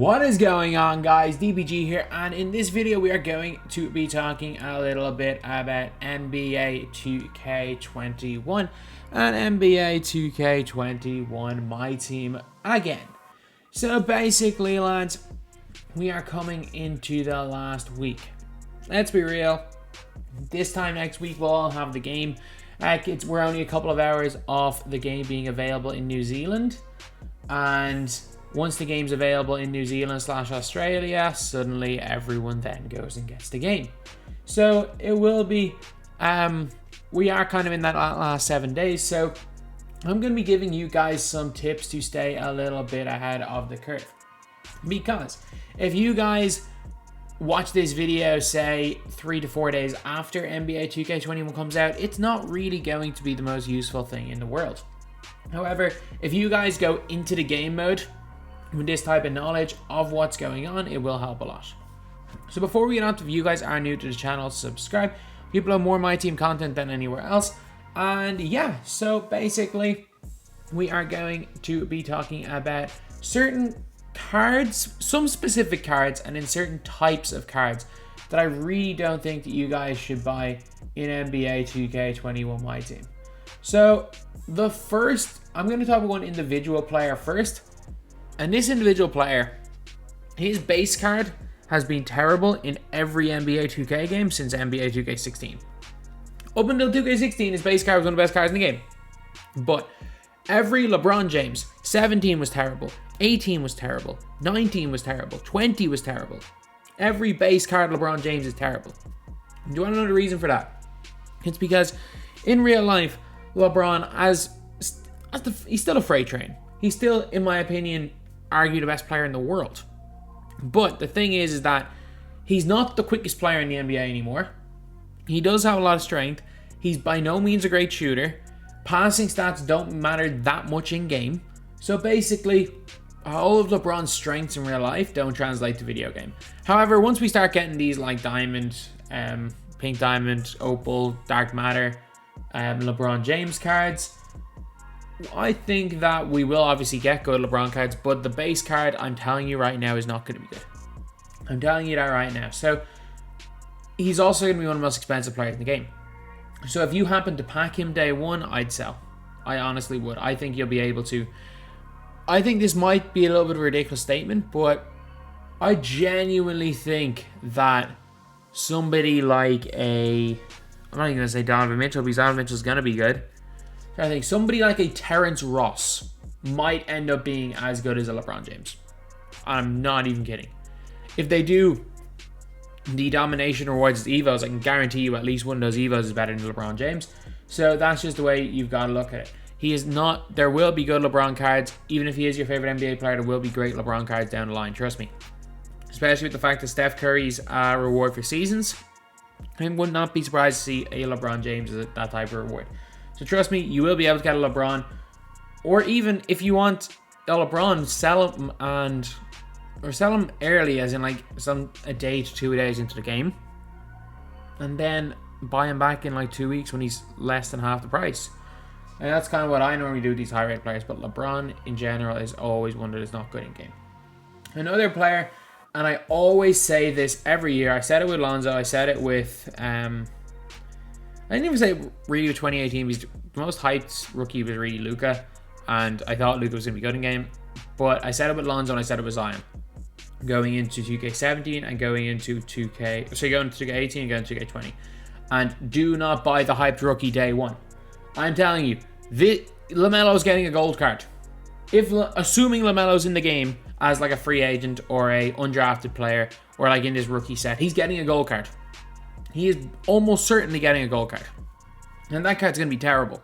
What is going on, guys? DBG here, and in this video we are going to be talking a little bit about NBA 2K21 and NBA 2K21 MyTEAM again. So basically, lads, we are coming into the last week. Let's be real, this time next week we'll all have the game. We're only a couple of hours off the game being available in New Zealand, and once the game's available in New Zealand / Australia, suddenly everyone then goes and gets the game. So it will be, we are kind of in that last 7 days. So I'm going to be giving you guys some tips to stay a little bit ahead of the curve. Because if you guys watch this video, say 3 to 4 days after NBA 2K21 comes out, it's not really going to be the most useful thing in the world. However, if you guys go into the game mode with this type of knowledge of what's going on, it will help a lot. So before we get on to, if you guys are new to the channel, subscribe. We upload more MyTEAM content than anywhere else. And yeah, so basically we are going to be talking about certain cards, some specific cards, and in certain types of cards that I really don't think that you guys should buy in NBA 2K21 MyTEAM. So the first, I'm going to talk about one individual player first. And this individual player, his base card has been terrible in every NBA 2K game since NBA 2K16. Up until 2K16, his base card was one of the best cards in the game. But every Lebron James, 17 was terrible, 18 was terrible, 19 was terrible, 20 was terrible. Every base card LeBron James is terrible. Do you want to know the reason for that? It's because in real life, LeBron, he's still a freight train. He's still, in my opinion, argue the best player in the world. But the thing is that he's not the quickest player in the NBA anymore. He does have a lot of strength. He's by no means a great shooter. Passing stats don't matter that much in game. So basically, all of LeBron's strengths in real life don't translate to video game. However, once we start getting these like diamond, pink diamond, opal, dark matter, LeBron James cards, I think that we will obviously get good LeBron cards, but the base card, I'm telling you right now, is not going to be good. I'm telling you that right now. So he's also going to be one of the most expensive players in the game. So if you happen to pack him day one, I'd sell. I honestly would. I think you'll be able to. I think this might be a little bit of a ridiculous statement, but I genuinely think that somebody like I'm not even going to say Donovan Mitchell, because Donovan Mitchell's going to be good. I think somebody like a Terrence Ross might end up being as good as a LeBron James. I'm not even kidding. If they do the domination rewards as evos, I can guarantee you at least one of those evos is better than LeBron James. So that's just the way you've got to look at it. He is not, there will be good LeBron cards. Even if he is your favorite NBA player, there will be great LeBron cards down the line. Trust me. Especially with the fact that Steph Curry's reward for seasons. I would not be surprised to see a LeBron James as that type of reward. So trust me, you will be able to get a LeBron, or even if you want a LeBron, sell him or sell him early, as in like a day to 2 days into the game, and then buy him back in like 2 weeks when he's less than half the price. And that's kind of what I normally do with these high rate players. But LeBron in general is always one that is not good in game. Another player, and I always say this every year. I said it with Lonzo. I said it with I didn't even say really with 2018 because the most hyped rookie was really Luka, and I thought Luka was going to be good in game. But I said it with Lonzo and I said it with Zion. Going into 2K17 and going into 2K... So going into 2K18 and going into 2K20. And do not buy the hyped rookie day one. I'm telling you, LaMelo's getting a gold card. Assuming LaMelo's in the game as like a free agent or a undrafted player or like in this rookie set, he's getting a gold card. He is almost certainly getting a gold card. And that card's going to be terrible.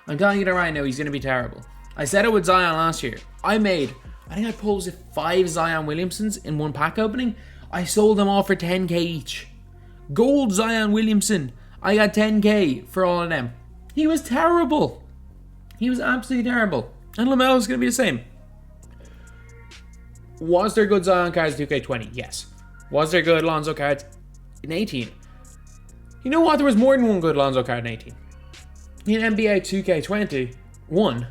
I'm telling you that right now, he's going to be terrible. I said it with Zion last year. I think I pulled 5 Zion Williamsons in one pack opening. I sold them all for 10k each. Gold Zion Williamson. I got 10k for all of them. He was terrible. He was absolutely terrible. And LaMelo's going to be the same. Was there good Zion cards in 2K20? Yes. Was there good Lonzo cards in 18? You know what? There was more than one good Lonzo card in 18. In NBA 2K21,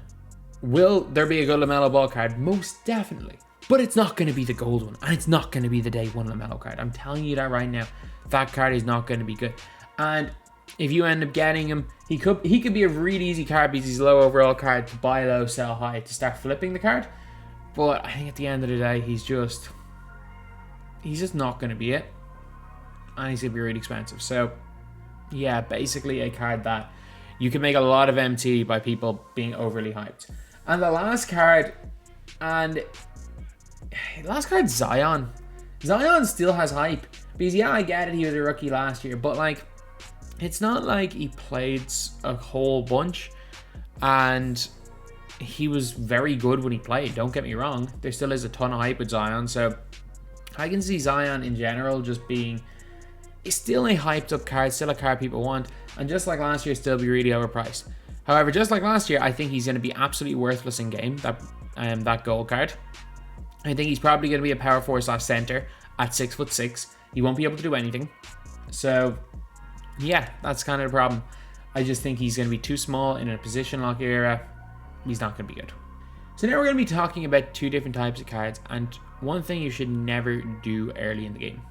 will there be a good LaMelo Ball card? Most definitely. but it's not going to be the gold one, and it's not going to be the day one LaMelo card. I'm telling you that right now. That card is not going to be good. And if you end up getting him, he could be a really easy card because he's a low overall card to buy low, sell high, to start flipping the card. But I think at the end of the day, he's just not going to be it. And he's going to be really expensive. So, yeah, basically a card that you can make a lot of MT by people being overly hyped. And the last card, Zion. Zion still has hype. Because, yeah, I get it, he was a rookie last year. But, like, it's not like he played a whole bunch. And he was very good when he played. Don't get me wrong. There still is a ton of hype with Zion. So, I can see Zion in general just being... It's still a hyped up card, still a card people want, and just like last year, still be really overpriced. However, just like last year, I think he's going to be absolutely worthless in game, that gold card. I think he's probably going to be a power forward / center at 6'6". He won't be able to do anything. So, yeah, that's kind of the problem. I just think he's going to be too small in a position lock era. He's not going to be good. So now we're going to be talking about two different types of cards, and one thing you should never do early in the game.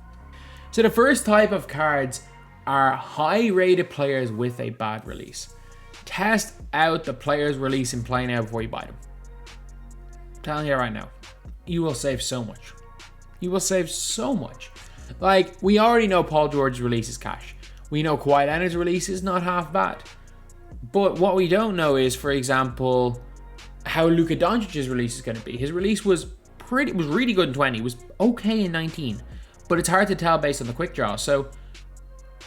So the first type of cards are high-rated players with a bad release. Test out the player's release in play now before you buy them. I'm telling you right now, you will save so much. You will save so much. Like, we already know Paul George's release is cash. We know Kawhi Leonard's release is not half bad. But what we don't know is, for example, how Luka Doncic's release is going to be. His release was really good in 20. It was okay in 19. But it's hard to tell based on the quick draw. So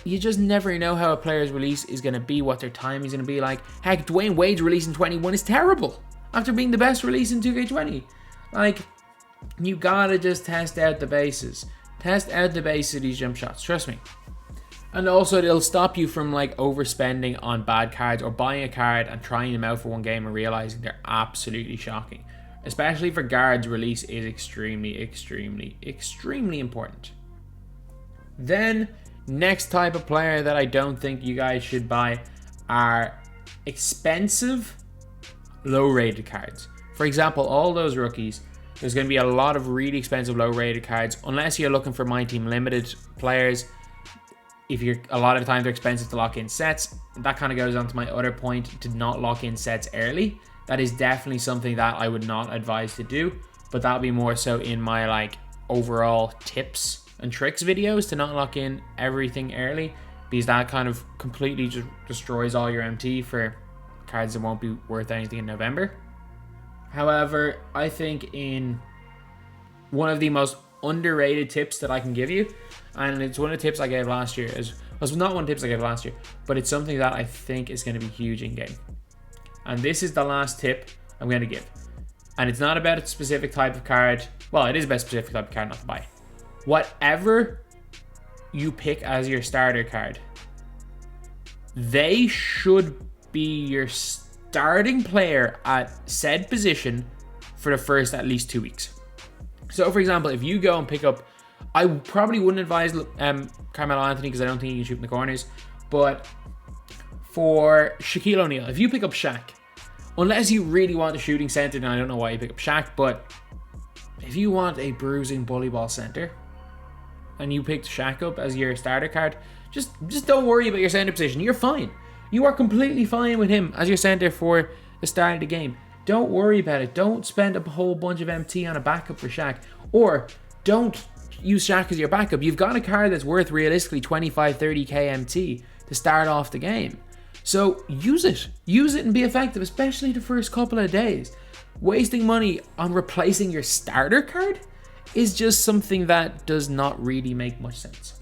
you just never know how a player's release is going to be, what their time is going to be like. Heck, Dwayne Wade's release in 21 is terrible after being the best release in 2K20. Like, you gotta just test out the bases. Test out the base of these jump shots. Trust me. And also, it'll stop you from like overspending on bad cards or buying a card and trying them out for one game and realizing they're absolutely shocking. Especially for guards, release is extremely, extremely, extremely important. Then, next type of player that I don't think you guys should buy are expensive, low-rated cards. For example, all those rookies, there's going to be a lot of really expensive, low-rated cards. Unless you're looking for MyTEAM limited players, a lot of the time they're expensive to lock in sets. That kind of goes on to my other point, to not lock in sets early. That is definitely something that I would not advise to do, but that'll be more so in my like overall tips and tricks videos to not lock in everything early, because that kind of completely just destroys all your MT for cards that won't be worth anything in November. However, I think in one of the most underrated tips that I can give you, and it's one of the tips I gave last year, was not one of the tips I gave last year, but it's something that I think is going to be huge in game. And this is the last tip I'm going to give. And it's not about a specific type of card. Well, it is about a specific type of card not to buy. Whatever you pick as your starter card, they should be your starting player at said position for the first at least 2 weeks. So, for example, if you go and pick up... I probably wouldn't advise Carmelo Anthony because I don't think he can shoot in the corners. But for Shaquille O'Neal, if you pick up Shaq, unless you really want a shooting center, then I don't know why you pick up Shaq, but if you want a bruising bully ball center and you picked Shaq up as your starter card, just don't worry about your center position. You're fine. You are completely fine with him as your center for the start of the game. Don't worry about it. Don't spend a whole bunch of MT on a backup for Shaq, or don't use Shaq as your backup. You've got a card that's worth realistically 25-30k MT to start off the game. So use it and be effective, especially the first couple of days. Wasting money on replacing your starter card is just something that does not really make much sense.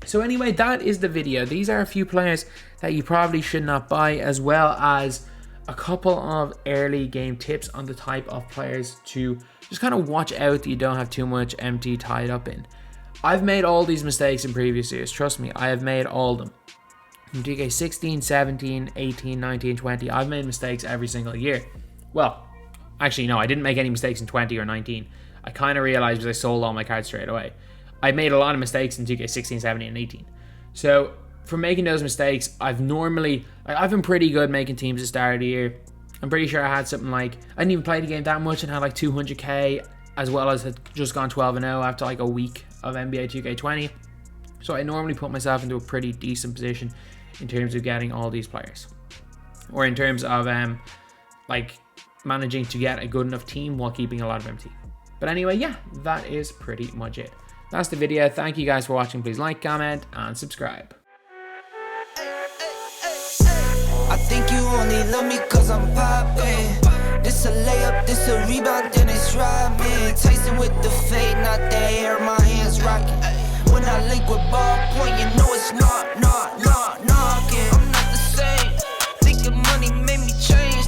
So anyway, that is the video. These are a few players that you probably should not buy, as well as a couple of early game tips on the type of players to just kind of watch out that you don't have too much MT tied up in. I've made all these mistakes in previous years. Trust me, I have made all of them. From 2K16, 17, 18, 19, 20, I've made mistakes every single year. Well, actually no, I didn't make any mistakes in 20 or 19. I kind of realized because I sold all my cards straight away. I made a lot of mistakes in 2K16, 17, and 18. So, from making those mistakes, I've been pretty good making teams at the start of the year. I'm pretty sure I had something like, I didn't even play the game that much and had like 200k as well as had just gone 12-0 after like a week of NBA 2K20. So I normally put myself into a pretty decent position in terms of getting all these players, or in terms of like managing to get a good enough team while keeping a lot of MT. But anyway, yeah, that is pretty much it. That's the video. Thank you guys for watching. Please like, comment, and subscribe. I think you only love me cause I'm poppin'. This a layup, this a rebound, then it's driving. Tyson with the